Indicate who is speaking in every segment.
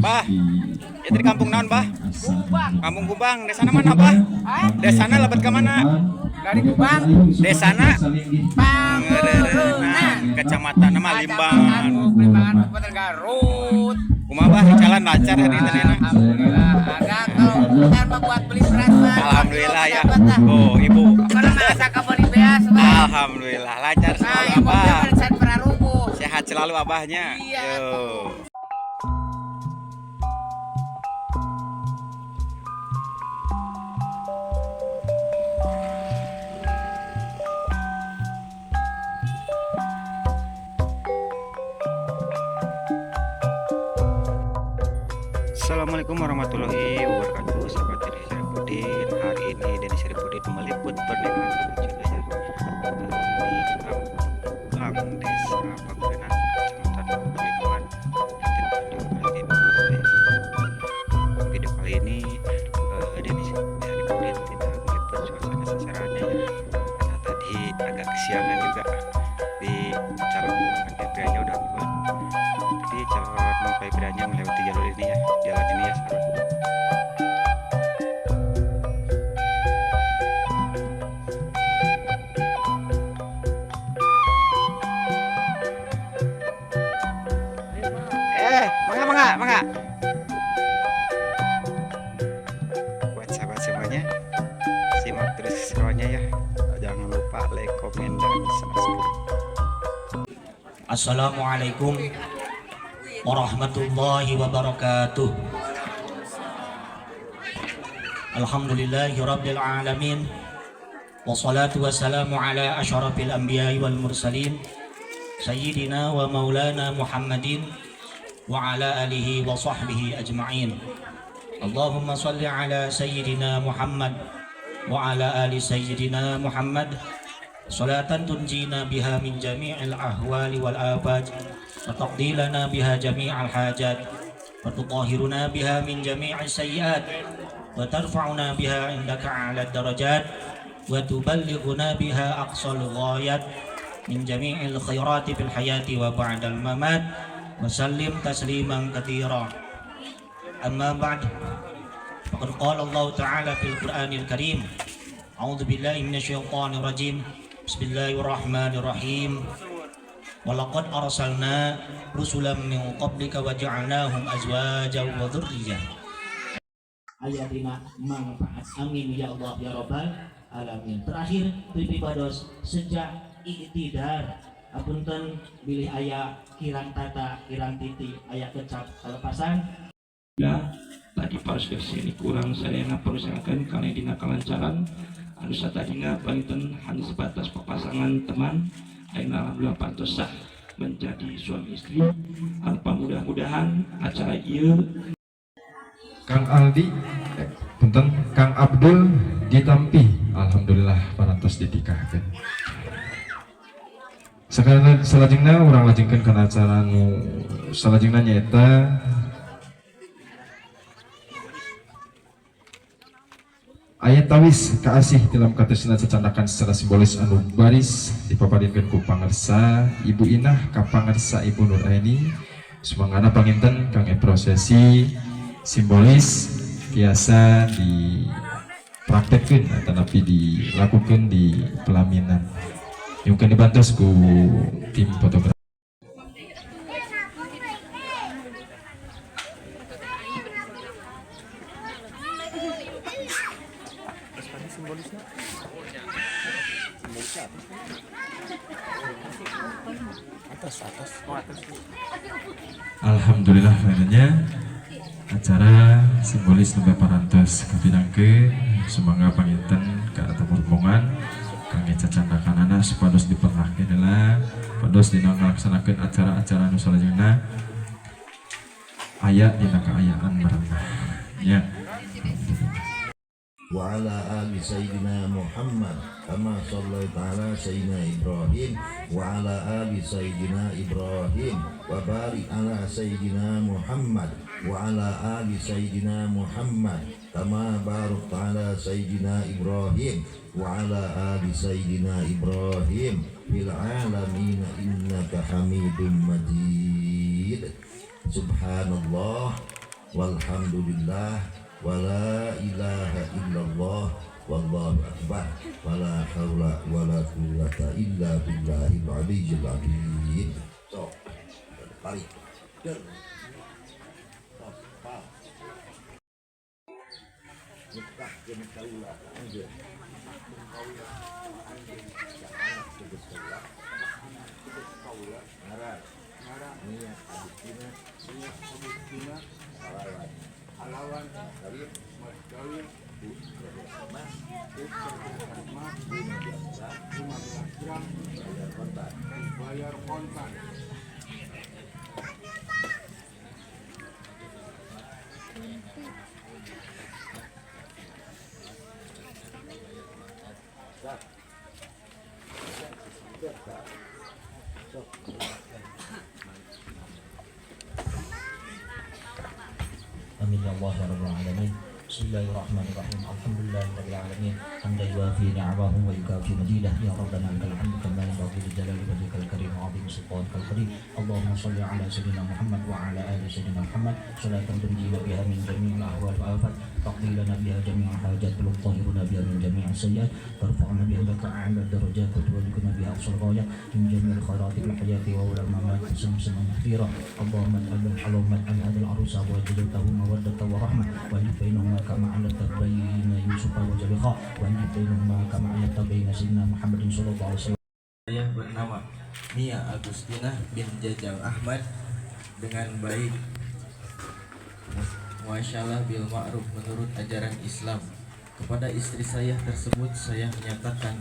Speaker 1: Bah, itu di kampung naon, Bah? Kampung Gubang. Desana mana, Bah? Desana lebat ke mana?
Speaker 2: Dari Gubang.
Speaker 1: Desana
Speaker 2: Pangeureuna.
Speaker 1: Kecamatan nama Limbangan.
Speaker 2: Limbangan Kabupaten Garut.
Speaker 1: Kumaha, Bah? Jalan lancar hari ini.
Speaker 2: Alhamdulillah. Ada kalau ntar mah buat beli beras mah.
Speaker 1: Alhamdulillah ya. Oh, Ibu.
Speaker 2: Kalau masa ka beli beas mah.
Speaker 1: Alhamdulillah lancar selalu,
Speaker 2: Ibu
Speaker 1: Abah.
Speaker 2: persen perarubu.
Speaker 1: Sehat selalu Abahnya.
Speaker 2: Iya,
Speaker 1: Yo. Assalamualaikum warahmatullahi wabarakatuh. Sahabat Denny Syarifudin. Hari ini Denny Syarifudin meliput pernikahan lucu di Kampung Desa Pagurenan, Kecamatan Limbangan, video kali ini Denny Syarifudin tidak meliput suasana sasarannya ya, karena tadi agak kesiangan juga di calon mempelai prianya udah buat. Jadi calon mempelai prianya melewati jalur ini ya, jalan ini ya sahabat. Mangga. Buat sahabat semuanya, simak terus keseruannya ya. Jangan lupa like, komen, dan subscribe.
Speaker 3: Assalamualaikum warahmatullahi wabarakatuh. Alhamdulillahi rabbil alamin. Wassalatu wassalamu ala asyrafil anbiya'i wal mursalin Sayyidina wa maulana Muhammadin wa ala alihi wa sahbihi ajma'in. Allahumma salli ala Sayyidina Muhammad wa ala ali Sayyidina Muhammad salatan tunjina biha min jami'il ahwali wal afat wa taqdilana biha jami'al hajat wa tutahhiruna biha min jami'is sayyiat wa tarfa'una biha indaka 'ala darajat wa tuballighuna biha aqsal ghayat min jami'il khairati fil hayati wa ba'dal mamat wa sallim tasliman katsira. Amma ba'd, faqad qala Allah ta'ala fil Qur'anil Karim, a'udzu billahi minasyaitonir rajim. Bismillahirrahmanirrahim. Walaqad arsalna rusulan min qablika wa ja'alnahum azwajan wa dzurriyyah. Ayatina manfaat, amin ya Allah ya rabbal alamin. Terakhir pipibados sejak iktidar apunten bilih aya kirang tata kirang titi aya kecap kalepasan
Speaker 4: ya tadi pas versi ini kurang saya persilakan kalian dina kalancaran anu satadina banten hanya sebatas papasangan teman ayeuna alhamdulillah pantos sah menjadi suami istri. Alpa mudah-mudahan acara ieu
Speaker 5: Kang Aldi punten Kang Abdul ditampi alhamdulillah parantos ditikahkeun. Sekarang salajengna urang lajengkeun kana acara nu salajengna nyaeta ayat tawis kaasih dalam katusna cacandakan secara simbolis anu baris dipaparinkeun ku pangarsa Ibu Inah ka pangarsa Ibu Nur Aini. Sumangana panginten kangge prosesi simbolis biasa dipraktekkeun atanapi dilakukeun di pelaminan. Mungkin dibantu ku tim fotografi. Alhamdulillah adanya acara simbolis lebih parantos kapidangkeun semoga panginten ke atau rombongan kangge cacandakanana supados diperlahkeun heula pados dina ngalaksanakeun acara-acara nu salajengna aya dina kaayaan marandah ya.
Speaker 6: Wa ala ali sayyidina Muhammad kama shallaita ala sayyidina Ibrahim wa ala ali sayyidina Ibrahim wa barik ala sayyidina Muhammad wa ala ali sayyidina Muhammad kama barakta ala sayyidina Ibrahim wa ala ali sayyidina Ibrahim fil alamin innaka Hamidum Majid. Subhanallah walhamdulillah wala ilaha illallah wallahu akbar wala haula wala quwwata illa billahil aliyyil azim. So, tarik.
Speaker 3: Amin ya Allah ya Rabbal Alamin. Bismillahirrahmanirrahim. Alhamdulillahirabbil alamin. Hamdan yuwafi ni'amahu wa yukafi majidah. Ya Rabbana lakal hamdu kama yanbaghi li jalali wajhikal karim wa 'azimi sultanikal qadim. Allahumma shalli ala sayyidina Muhammad wa ala ali sayyidina Muhammad salatan tunjina biha min jami'il ahwal wa afat, taqdi lana biha jami'al hajat wa tutahhiruna biha min jami'is sayyi'at, tarfa'una biha laka a'la darajat wa tuballighuna biha aqsal ghayat min jami'il khairatil hayati wa ulal mamat samsam maghfirah. Allahumma alhamdulillah Allahumma alhamdul arusa wa jadatahu mawaddatan wa rahmah wa bainahuma kama 'alata baina Yusuf wa Zulaikha wa bainahuma kama 'alata baina sayyidina Muhammadin sallallahu alaihi wasallam.
Speaker 7: Saya bernama Mia Agustina bin Jajang Ahmad, dengan baik muasyarah bil ma'ruf menurut ajaran Islam. Kepada istri saya tersebut saya menyatakan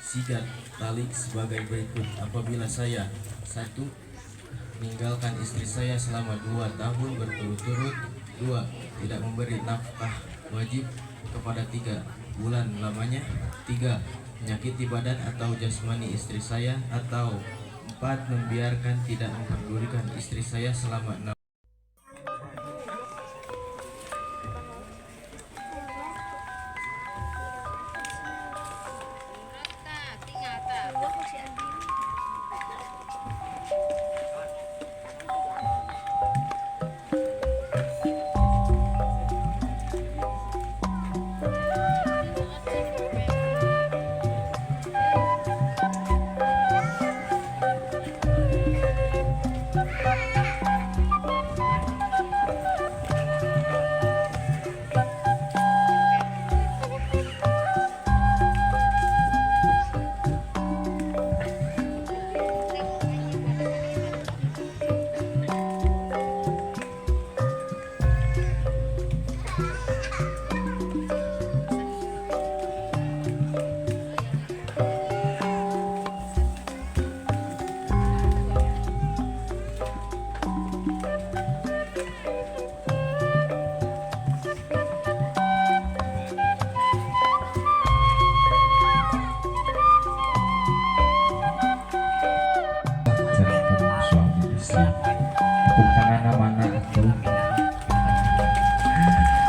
Speaker 7: sigat talik sebagai berikut. Apabila saya 1. meninggalkan istri saya selama 2 tahun berturut-turut, 2. tidak memberi nafkah wajib kepada 3 bulan lamanya, 3. menyakiti badan atau jasmani istri saya, atau 4. membiarkan tidak memperdulikan istri saya selama 6.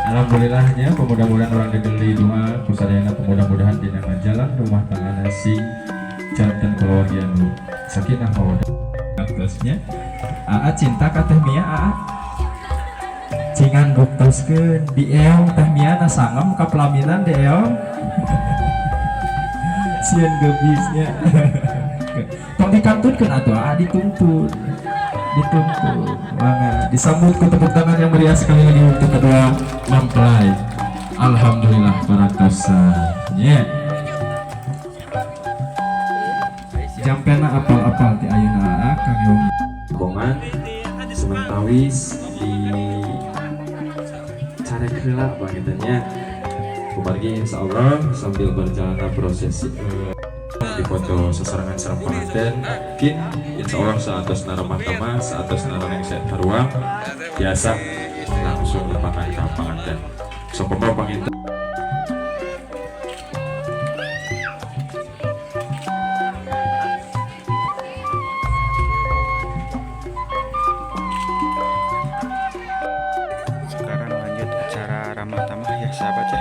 Speaker 5: Alhamdulillahnya pemuda-mudahan orang dibeli doa kusadayana pemuda-mudahan di nama jalan rumah tangga nasi jantan keluarga nu sakinah mawaddah. Terusnya Aa cinta ka Teh Mia. Aa cingan buktoskeun di eong Teh Mia na sangem ka pelaminan di eong sieun gebisnya tong dikantutkeun atuh Aa dituntut mana disambut ku tepuk tangan yang meriah sekali lagi untuk kedua mempelai. Alhamdulillah barakasahnya. Jampena apal-apal ti ayeuna Kang Yung bongan seneng tawis di carek heula bagitanya kumargi insyaallah sambil berjalan prosesi di foto sesarangan sareng panganten mungkin insyaallah saatos naremah tama saatos nareng set haruang biasa langsung lepakan ka panganten sok pembawa panginten.
Speaker 1: Sekarang lanjut acara ramah tamah ya sahabat ya.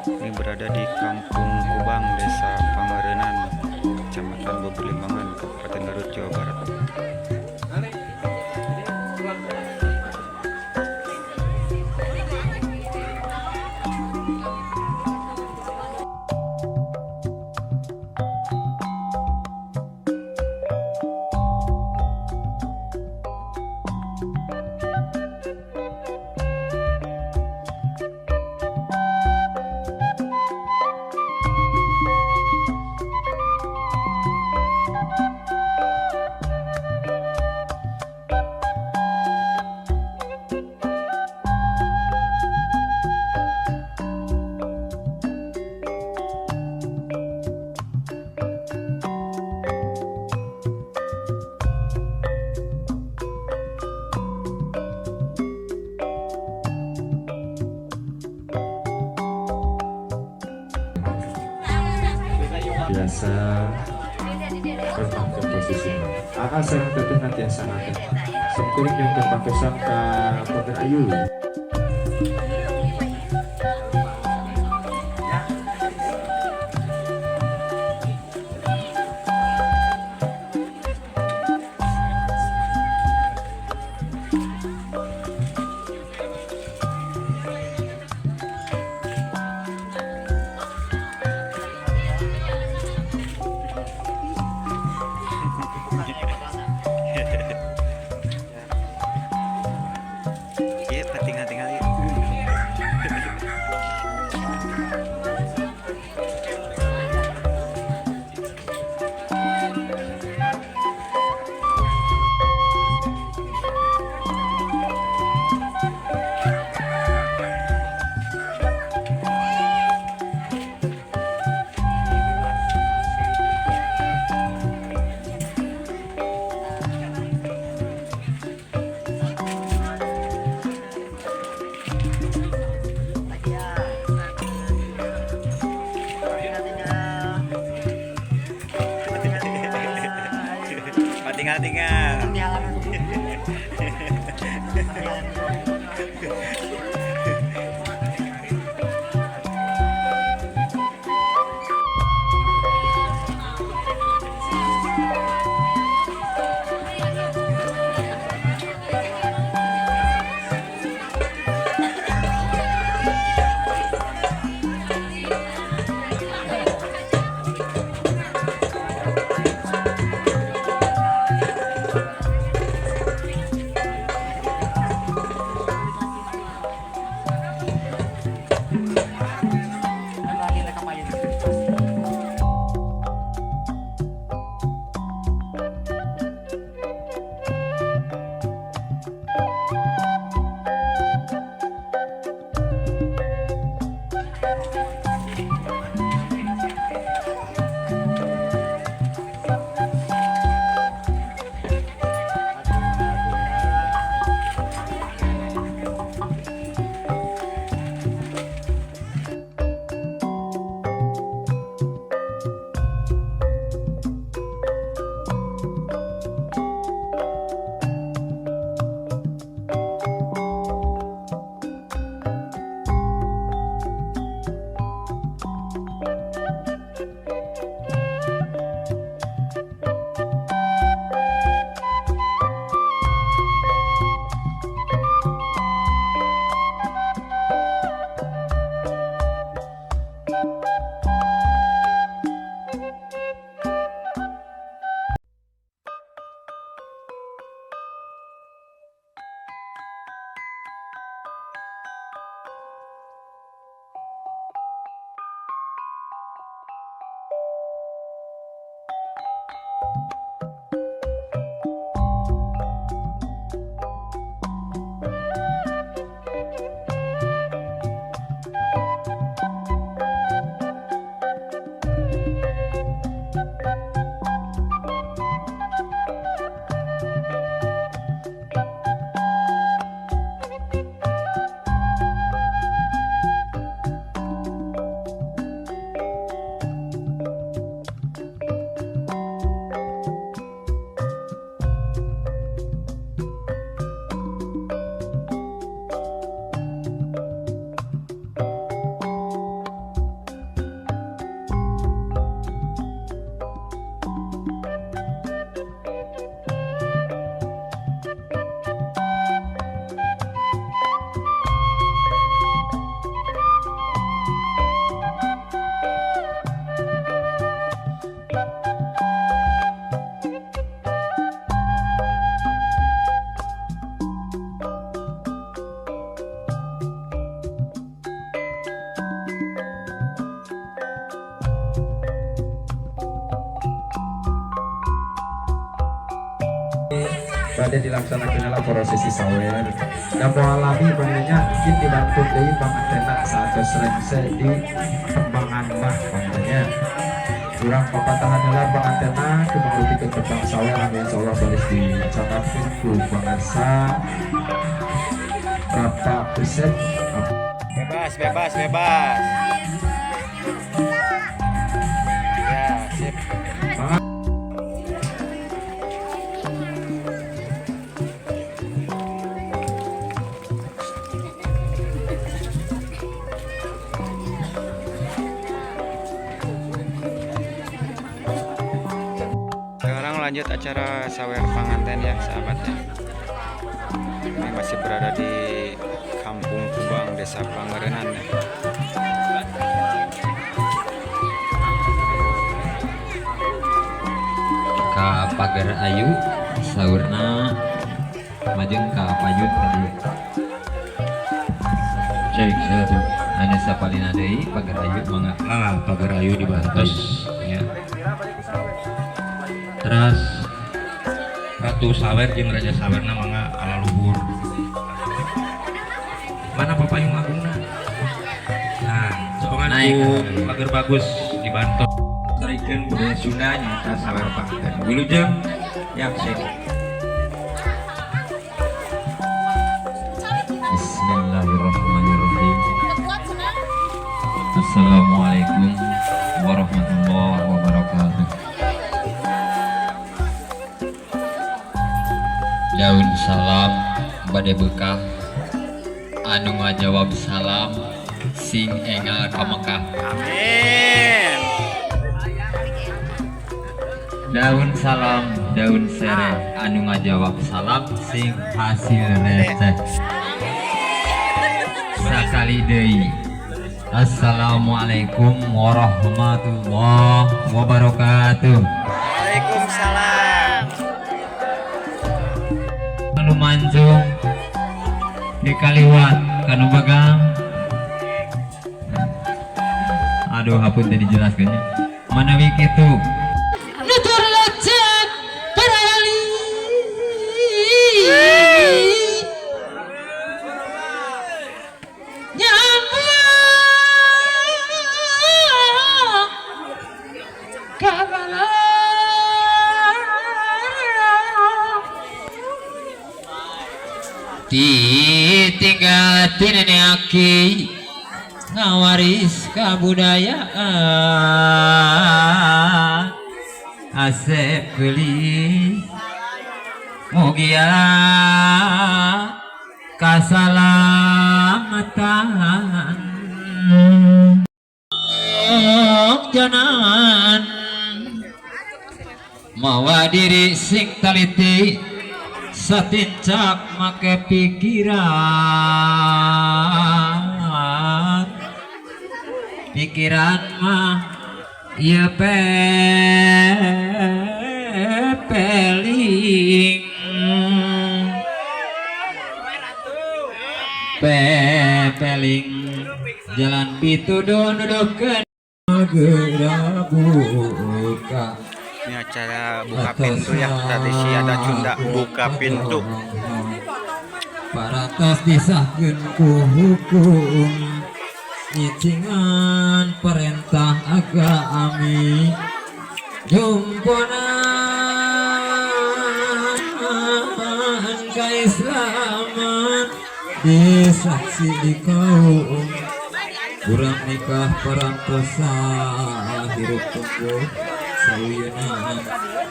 Speaker 1: Ini berada di Kampung Kubang, Desa Pangerenan, Kecamatan Bebelimbangan, Kabupaten Garut, Jawa Barat.
Speaker 5: biasa bermaksud posisi sarang teteh nanti sangat sekuring yang terpakai sangka Pagar Ayu.
Speaker 1: Iya, tinggal ya. Tinggal.
Speaker 5: pada dilaksanakan prosesi sawer dan alami banyak mungkin dibantu dari Bang Antena saat serengse di Kembangan Mah katanya kurang pepatahan nilai Bang Antena kemudian ke tentang sawer amin insyaallah baris dicatatkan ku bangsa berapa persen
Speaker 1: Bebas. Ya. Sekarang lanjut acara sawer panganten ya sahabat ya. Ini masih berada di Kampung Kubang, Desa Pangerenan ya.
Speaker 8: Ka pagar ayu saurna majeng ka payut tadi cek satu anu sapalina deui pagar ayu mangga pagar ayu dibantos ya. Terus Ratu Sawer jeung Raja Sawerna mangga ala luhur. Mana papayung agungna? Nah, sokongan ku pagar bagus dibantos. Tarikeun budaya Sunda nyaeta sawer panganten. Wilujeng yak sing. Bismillahirrahmanirrahim. Assalamualaikum warahmatullahi wabarakatuh. Daun salam bade bekah anu ngajawab salam sing engal ka Mekah.
Speaker 1: Amin.
Speaker 8: Daun salam daun sereh anu ngajawab salam sing hasil receh. Sakali deui Assalamualaikum warahmatullahi wabarakatuh.
Speaker 1: Waalaikumsalam.
Speaker 8: Anu mancung di kaliwat kanu bagang. Aduh hapunten dijelaskeun nya. Manawi kitu nutur lajeng parali nyambung kabala ditinggal tineneaki ngawaris kabudayaan asep gelis mugia kasalamatan jangan mawa diri sing taliti satincak make pikiran mah ieu pepeling jalan pituduh nuduhkeun geura buka.
Speaker 1: Ini acara buka pintu ya, tradisi ada Sunda buka pintu.
Speaker 8: Paratos disahkeun ku hukum nyicingan perintah agami jumponan kaislaman disaksi di kaum urang nikah parantosa hirup tunggu sayunan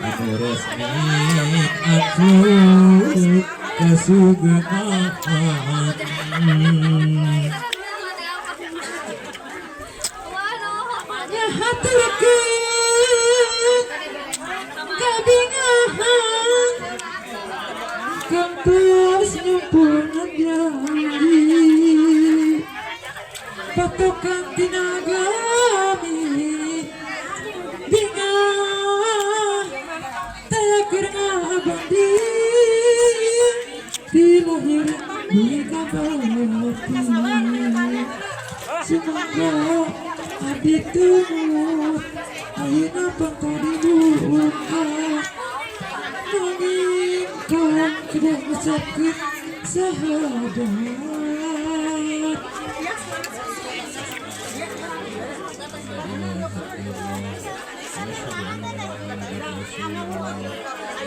Speaker 8: anu resmi aku kesugenaan kabingahan kampus nyumpunan janji patokan tinagami bingah tayakur ngabandi dilahir dikabati semoga abdi tumut ayeuna bangka dibuka nanging kang kedang ngucapkeun sahadat.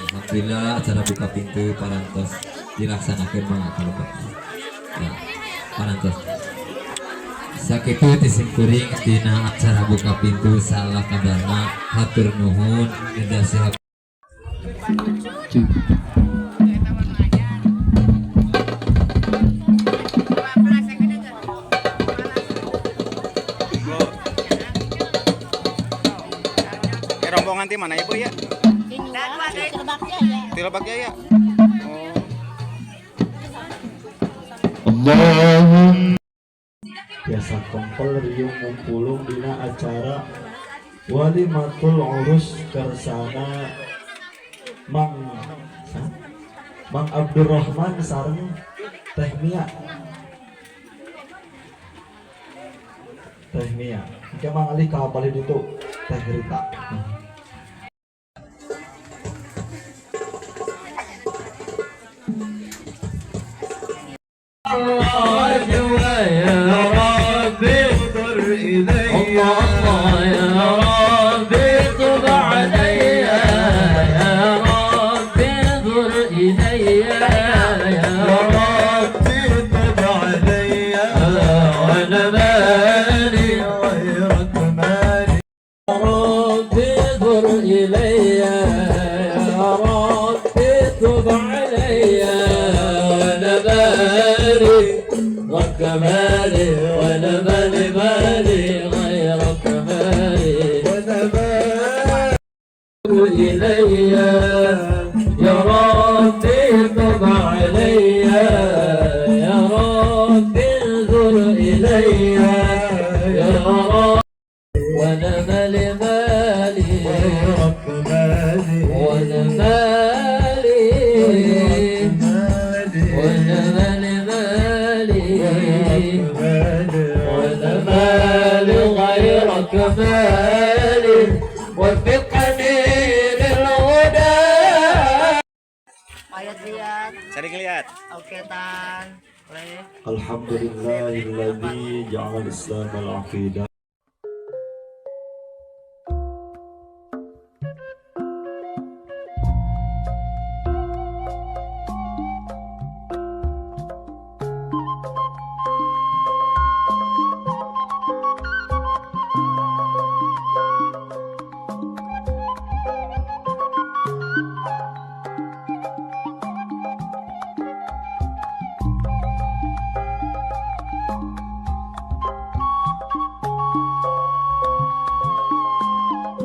Speaker 8: Alhamdulillah acara buka pintu parantos dilaksanakan banget kalau Pak. Ya, parantos.
Speaker 9: Sakitu tisimkuring tina acara buka pintu salah kadarna hatur nuhun tidak siap.
Speaker 1: Rombongan tim mana ibu ya? Tilebak Jaya.
Speaker 10: Biasa kompol riung ngumpulung dina acara walimatul urus kersana Mang Abdurrahman sareng Teh Mia. Jika Mang Ali kapal itu Teh Rita.
Speaker 1: Sering lihat.
Speaker 2: Oke, Tan.
Speaker 10: Alhamdulillahilladzi ja'al Islam al-aqidah